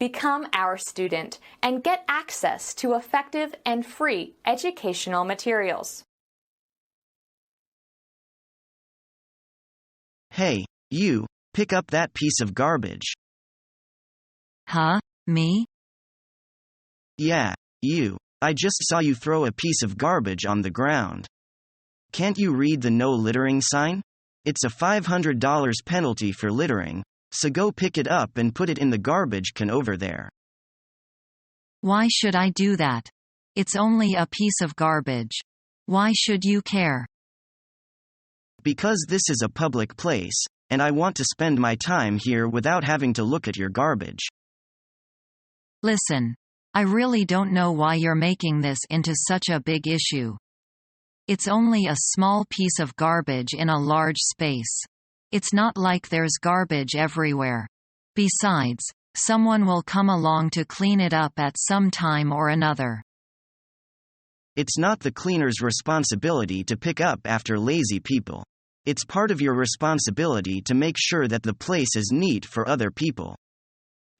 Become our student and get access to effective and free educational materials. Hey, you, pick up that piece of garbage. Huh? Me? Yeah, you. I just saw you throw a piece of garbage on the ground. Can't you read the no littering sign? It's a $500 penalty for littering, so go pick it up and put it in the garbage can over there. Why should I do that? It's only a piece of garbage. Why should you care? Because this is a public place, and I want to spend my time here without having to look at your garbage. Listen. I really don't know why you're making this into such a big issue. It's only a small piece of garbage in a large space. It's not like there's garbage everywhere. Besides, someone will come along to clean it up at some time or another. It's not the cleaner's responsibility to pick up after lazy people. It's part of your responsibility to make sure that the place is neat for other people.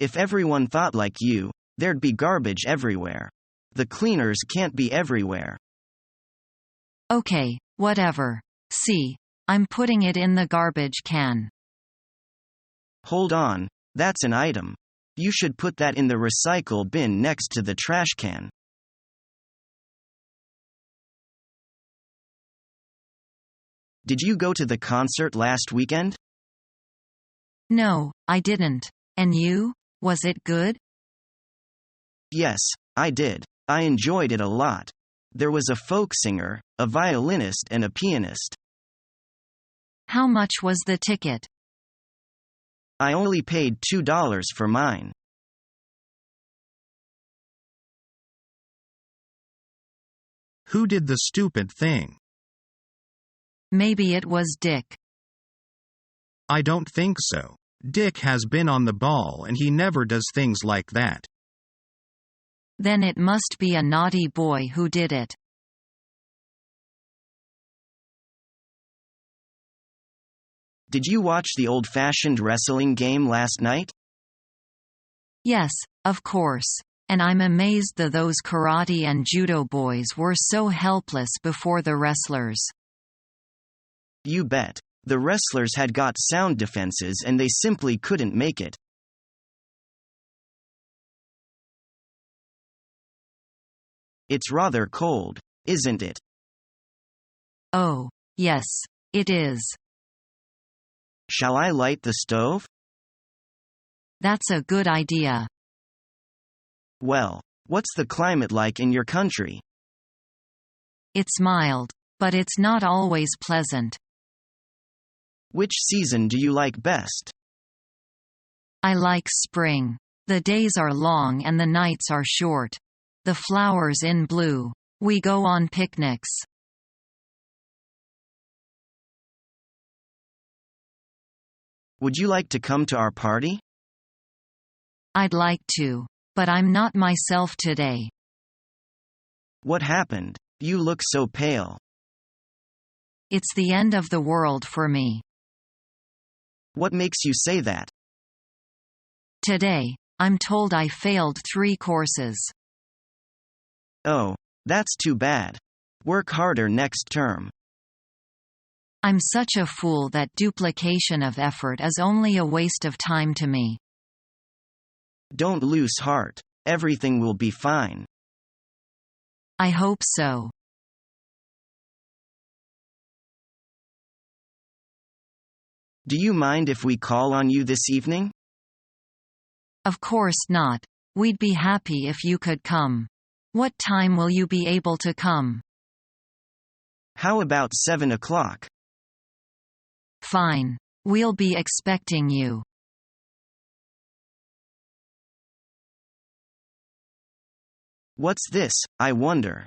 If everyone thought like you, there'd be garbage everywhere. The cleaners can't be everywhere. Okay, whatever. See, I'm putting it in the garbage can. Hold on, that's an item. You should put that in the recycle bin next to the trash can. Did you go to the concert last weekend? No, I didn't. And you? Was it good? Yes, I did. I enjoyed it a lot. There was a folk singer, a violinist and a pianist. How much was the ticket? I only paid $2 for mine. Who did the stupid thing? Maybe it was Dick. I don't think so. Dick has been on the ball and he never does things like that. Then it must be a naughty boy who did it. Did you watch the old-fashioned wrestling game last night? Yes, of course. And I'm amazed that those karate and judo boys were so helpless before the wrestlers. You bet. The wrestlers had got sound defenses and they simply couldn't make it. It's rather cold, isn't it? Oh, yes, it is. Shall I light the stove? That's a good idea. Well, what's the climate like in your country? It's mild, but it's not always pleasant. Which season do you like best? I like spring. The days are long and the nights are short. The flowers in blue. We go on picnics. Would you like to come to our party? I'd like to, but I'm not myself today. What happened? You look so pale. It's the end of the world for me. What makes you say that? Today, I'm told I failed 3 courses. Oh, that's too bad. Work harder next term. I'm such a fool that duplication of effort is only a waste of time to me. Don't lose heart. Everything will be fine. I hope so. Do you mind if we call on you this evening? Of course not. We'd be happy if you could come. What time will you be able to come? How about 7 o'clock? Fine. We'll be expecting you. What's this, I wonder?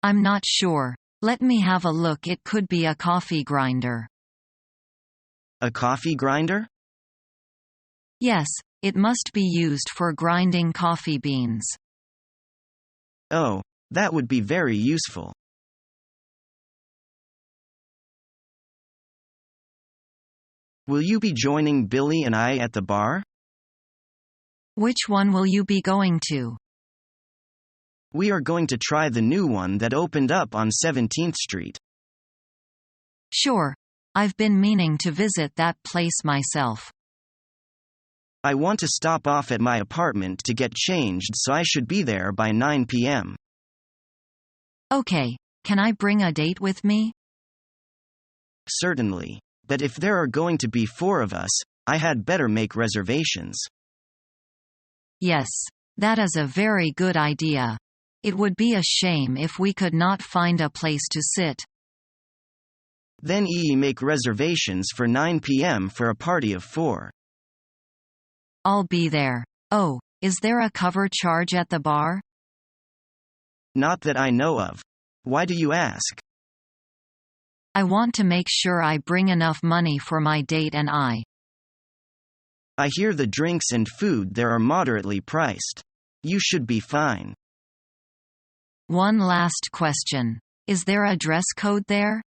I'm not sure. Let me have a look. It could be a coffee grinder. A coffee grinder? Yes, it must be used for grinding coffee beans. Oh, that would be very useful. Will you be joining Billy and I at the bar? Which one will you be going to? We are going to try the new one that opened up on 17th Street. Sure. I've been meaning to visit that place myself. I want to stop off at my apartment to get changed, so I should be there by 9 p.m. Okay, can I bring a date with me? Certainly. But if there are going to be 4 of us, I had better make reservations. Yes, that is a very good idea. It would be a shame if we could not find a place to sit. Then make reservations for 9 p.m. for a party of 4. I'll be there. Oh, is there a cover charge at the bar? Not that I know of. Why do you ask? I want to make sure I bring enough money for my date and I. I hear the drinks and food there are moderately priced. You should be fine. One last question. Is there a dress code there?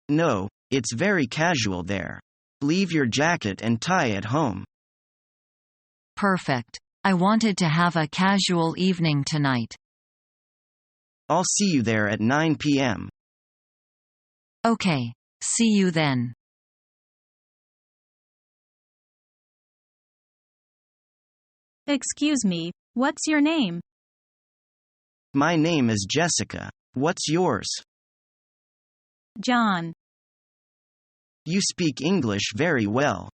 No, it's very casual there. Leave your jacket and tie at home. Perfect. I wanted to have a casual evening tonight. I'll see you there at 9 p.m. Okay. See you then. Excuse me, what's your name? My name is Jessica. What's yours? John. You speak English very well.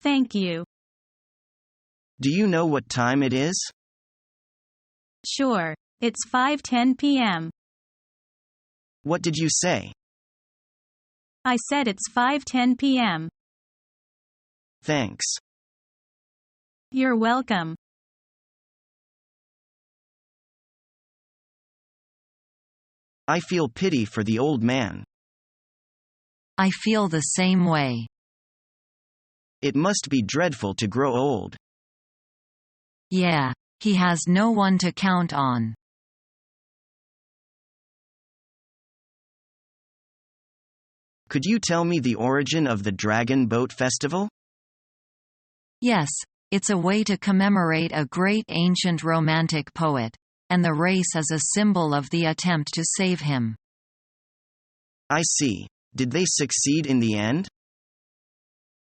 Thank you. Do you know what time it is? Sure. It's 5:10 p.m. What did you say? I said it's 5:10 p.m. Thanks. You're welcome. I feel pity for the old man. I feel the same way. It must be dreadful to grow old. Yeah, he has no one to count on. Could you tell me the origin of the Dragon Boat Festival? Yes, it's a way to commemorate a great ancient romantic poet, and the race is a symbol of the attempt to save him. I see. Did they succeed in the end?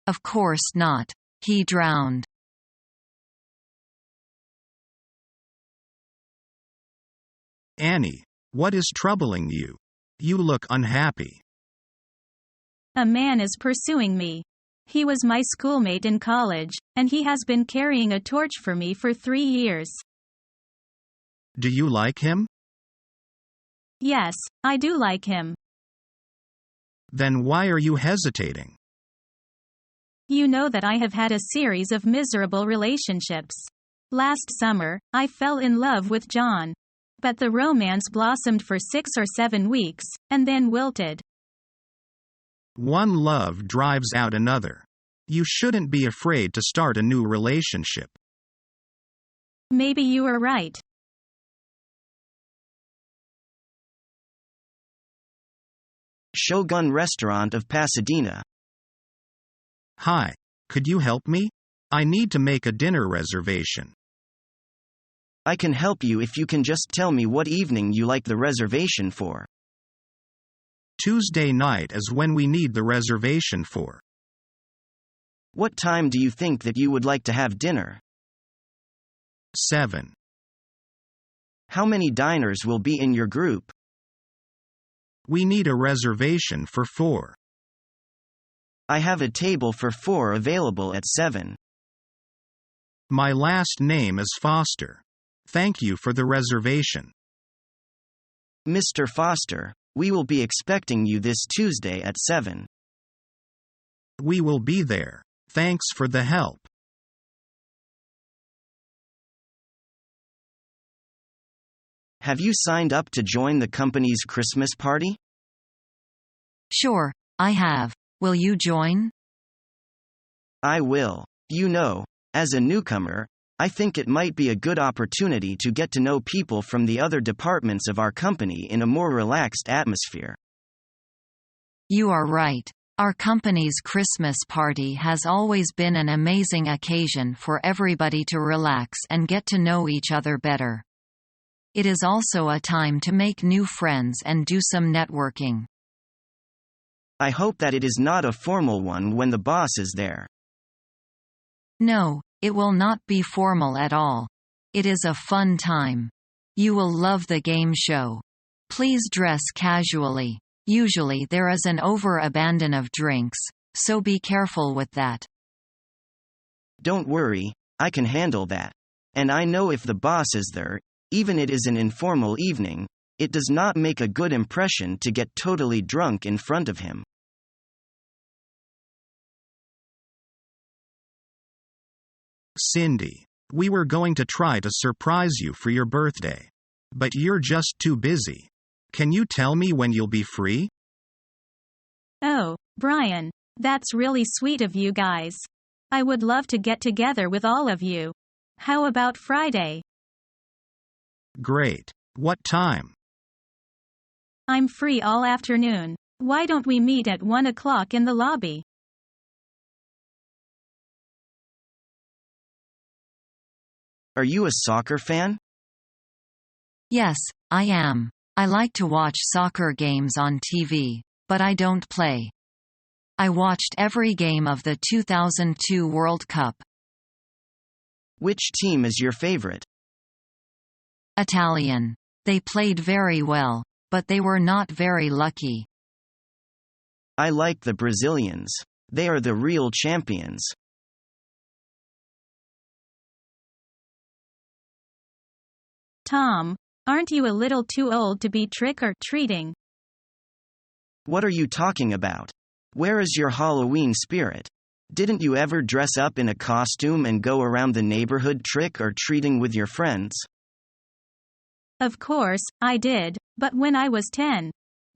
Of course not. He drowned. Annie, what is troubling you? You look unhappy. A man is pursuing me. He was my schoolmate in college, and he has been carrying a torch for me for 3 years. Do you like him? Yes, I do like him. Then why are you hesitating? You know that I have had a series of miserable relationships. Last summer, I fell in love with John. But the romance blossomed for 6 or 7 weeks, and then wilted. One love drives out another. You shouldn't be afraid to start a new relationship. Maybe you are right. Shogun Restaurant of Pasadena. Hi, could you help me? I need to make a dinner reservation. I can help you if you can just tell me what evening you like the reservation for. Tuesday night is when we need the reservation for. What time do you think that you would like to have dinner? 7. How many diners will be in your group? We need a reservation for 4. I have a table for 4 available at 7. My last name is Foster. Thank you for the reservation. Mr. Foster, we will be expecting you this Tuesday at 7. We will be there. Thanks for the help. Have you signed up to join the company's Christmas party? Sure, I have. Will you join? I will. You know, as a newcomer, I think it might be a good opportunity to get to know people from the other departments of our company in a more relaxed atmosphere. You are right. Our company's Christmas party has always been an amazing occasion for everybody to relax and get to know each other better. It is also a time to make new friends and do some networking. I hope that it is not a formal one when the boss is there. No, it will not be formal at all. It is a fun time. You will love the game show. Please dress casually. Usually there is an overabundance of drinks, so be careful with that. Don't worry, I can handle that. And I know if the boss is there, even it is an informal evening, it does not make a good impression to get totally drunk in front of him. Cindy, we were going to try to surprise you for your birthday. But you're just too busy. Can you tell me when you'll be free? Oh, Brian, that's really sweet of you guys. I would love to get together with all of you. How about Friday? Great. What time? I'm free all afternoon. Why don't we meet at 1 o'clock in the lobby? Are you a soccer fan? Yes, I am. I like to watch soccer games on TV, but I don't play. I watched every game of the 2002 World Cup. Which team is your favorite? Italian. They played very well, but they were not very lucky. I like the Brazilians. They are the real champions. Tom, aren't you a little too old to be trick-or-treating? What are you talking about? Where is your Halloween spirit? Didn't you ever dress up in a costume and go around the neighborhood trick-or-treating with your friends? Of course, I did, but when I was 10.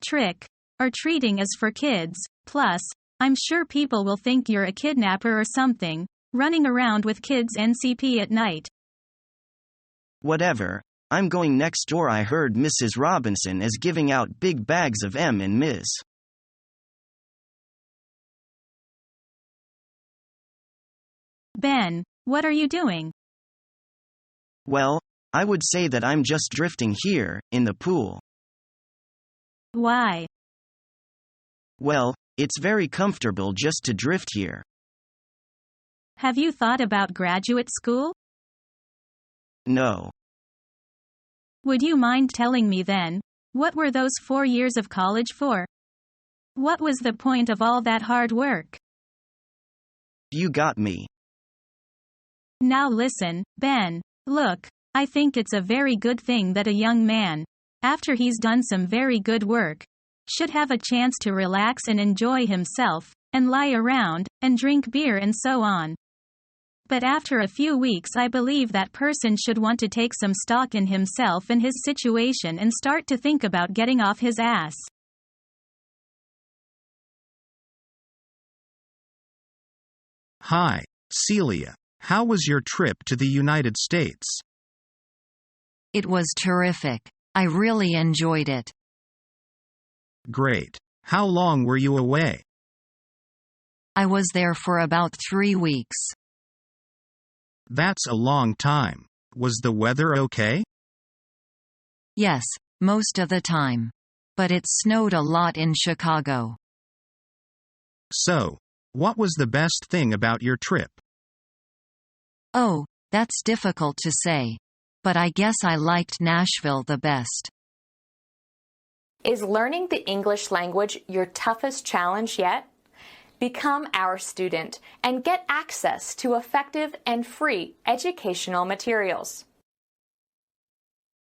Trick-or-treating is for kids, plus, I'm sure people will think you're a kidnapper or something, running around with kids NCP at night. Whatever, I'm going next door. I heard Mrs. Robinson is giving out big bags of M&Ms. Ben, what are you doing? Well, I would say that I'm just drifting here, in the pool. Why? Well, it's very comfortable just to drift here. Have you thought about graduate school? No. Would you mind telling me then, what were those 4 years of college for? What was the point of all that hard work? You got me. Now listen, Ben, look, I think it's a very good thing that a young man, after he's done some very good work, should have a chance to relax and enjoy himself, and lie around, and drink beer and so on. But after a few weeks, I believe that person should want to take some stock in himself and his situation and start to think about getting off his ass. Hi, Celia. How was your trip to the United States? It was terrific. I really enjoyed it. Great. How long were you away? I was there for about 3 weeks. That's a long time. Was the weather okay? Yes, most of the time. But it snowed a lot in Chicago. So, what was the best thing about your trip? Oh, that's difficult to say. But I guess I liked Nashville the best. Is learning the English language your toughest challenge yet? Become our student and get access to effective and free educational materials.